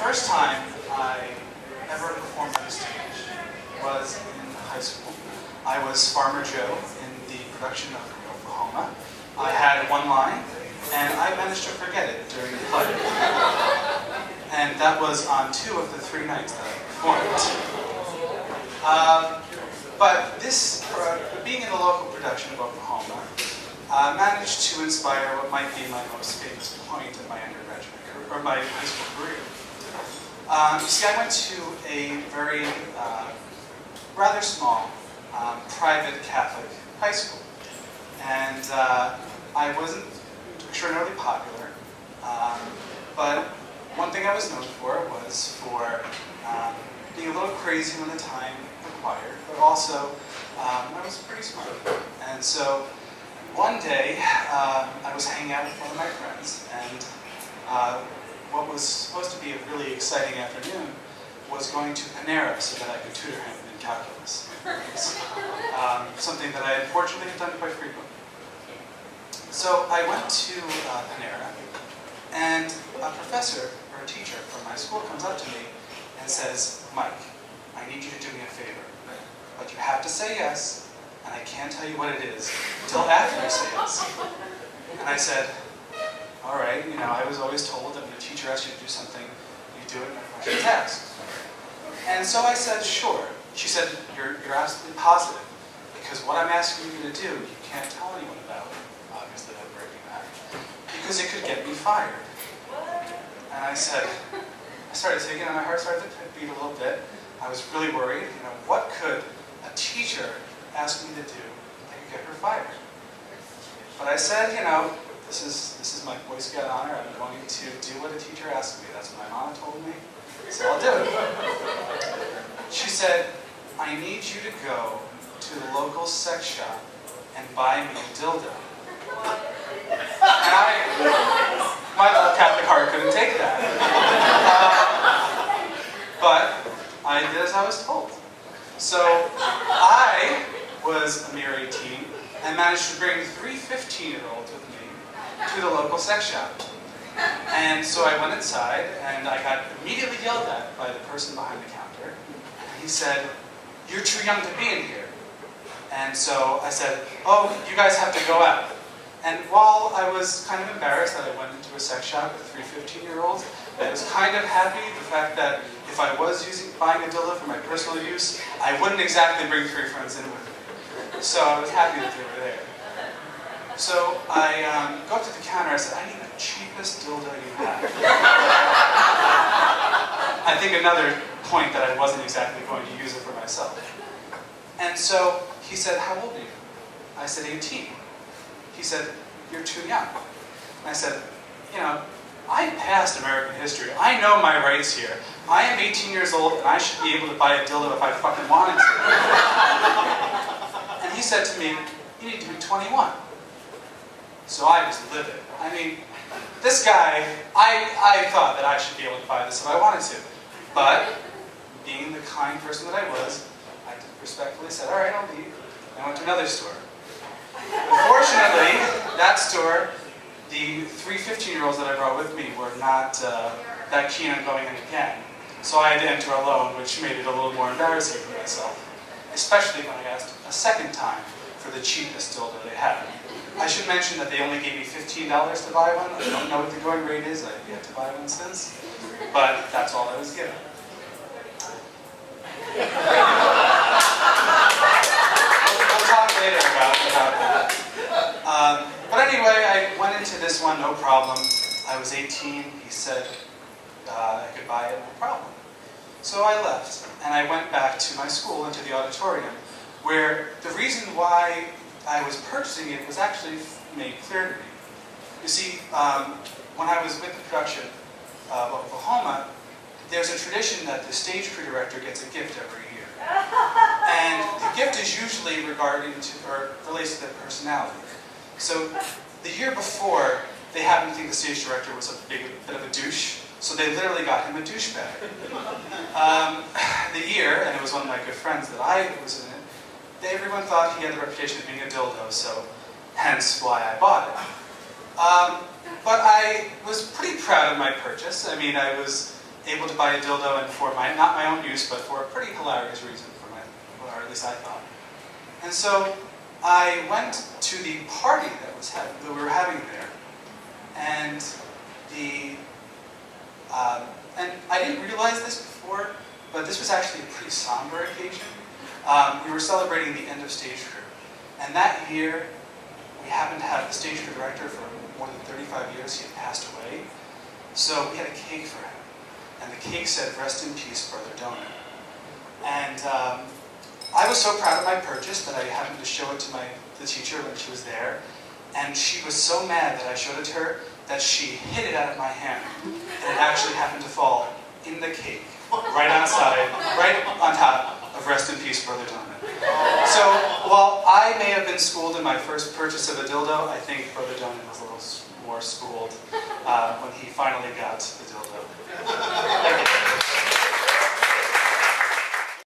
first time I ever performed on stage was in high school. I was Farmer Joe in the production of Oklahoma. I had one line, and I managed to forget it during the play. And that was on 2 of the 3 nights that I performed. But this, being in the local production of Oklahoma, managed to inspire what might be my most famous point in my undergraduate career, or my high school career. You see, I went to a very rather small private Catholic high school, and I wasn't extraordinarily popular, but one thing I was known for was for being a little crazy when the time required, but also I was pretty smart. And so one day I was hanging out with one of my friends, and what was supposed to be a really exciting afternoon was going to Panera so that I could tutor him in calculus. Something that I unfortunately have done quite frequently. So I went to Panera, and a professor or a teacher from my school comes up to me and says, "Mike, I need you to do me a favor, but you have to say yes, and I can't tell you what it is until after you say yes." And I said, "All right, you know, I was always told that when a teacher asks you to do something, you do it when a question is asked." And so I said, "Sure." She said, You're absolutely positive, because what I'm asking you to do, you can't tell anyone about, obviously I'm breaking that, because it could get me fired." And I said, I started thinking, and my heart started to beat a little bit. I was really worried, you know, what could a teacher ask me to do that could get her fired? But I said, you know, this is my Boy Scout honor. I'm going to do what a teacher asks me. That's what my mama told me, so I'll do it. She said, "I need you to go to the local sex shop and buy me a dildo." And my little Catholic heart couldn't take that. But I did as I was told. So I was a mere 18 and managed to bring 3 15-year-olds with me to the local sex shop. And so I went inside, and I got immediately yelled at by the person behind the counter. And he said, "You're too young to be in here." And so I said, "Oh, you guys have to go out." And while I was kind of embarrassed that I went into a sex shop with 3 15-year-olds, I was kind of happy the fact that if I was buying a dildo for my personal use, I wouldn't exactly bring 3 friends in with me. So I was happy that they were there. So I go up to the counter, I said, "I need the cheapest dildo you have." I think another point that I wasn't exactly going to use it for myself. And so he said, "How old are you?" I said, 18. He said, "You're too young." And I said, "You know, I passed American history. I know my rights here. I am 18 years old, and I should be able to buy a dildo if I fucking wanted to." And he said to me, "You need to be 21. So I was livid. I mean, this guy, I thought that I should be able to buy this if I wanted to. But, being the kind person that I was, I respectfully said, "All right, I'll leave." I went to another store. Unfortunately, that store, the 3 15-year-olds that I brought with me were not that keen on going in again. So I had to enter alone, which made it a little more embarrassing for myself, especially when I asked a second time for the cheapest dildo they had. I should mention that they only gave me $15 to buy one. I don't know what the going rate is. I've yet to buy one since. But that's all I was given. We'll talk later about that. But anyway, I went into this one, no problem. I was 18. He said I could buy it, no problem. So I left, and I went back to my school, into the auditorium, where the reason why I was purchasing it was actually made clear to me. You see, when I was with the production of Oklahoma, there's a tradition that the stage crew director gets a gift every year. And the gift is usually relates to their personality. So the year before, they happened to think the stage director was a bit of a douche, so they literally got him a douchebag. The year, and it was one of my good friends that I was in it, everyone thought he had the reputation of being a dildo, so hence why I bought it. But I was pretty proud of my purchase. I mean, I was able to buy a dildo, and for not my own use, but for a pretty hilarious reason, or at least I thought. And so I went to the party that we were having there, and and I didn't realize this before, but this was actually a pretty somber occasion. We were celebrating the end of Stage Crew, and that year we happened to have the stage crew director for more than 35 years. He had passed away, so we had a cake for him, and the cake said, "Rest in peace, Brother Donut." And I was so proud of my purchase that I happened to show it to the teacher when she was there, and she was so mad that I showed it to her that she hid it out of my hand, and it actually happened to fall in the cake, right on top of "Rest in peace, Brother Donut." So while I may have been schooled in my first purchase of a dildo, I think Brother Donut was a little more schooled when he finally got the dildo.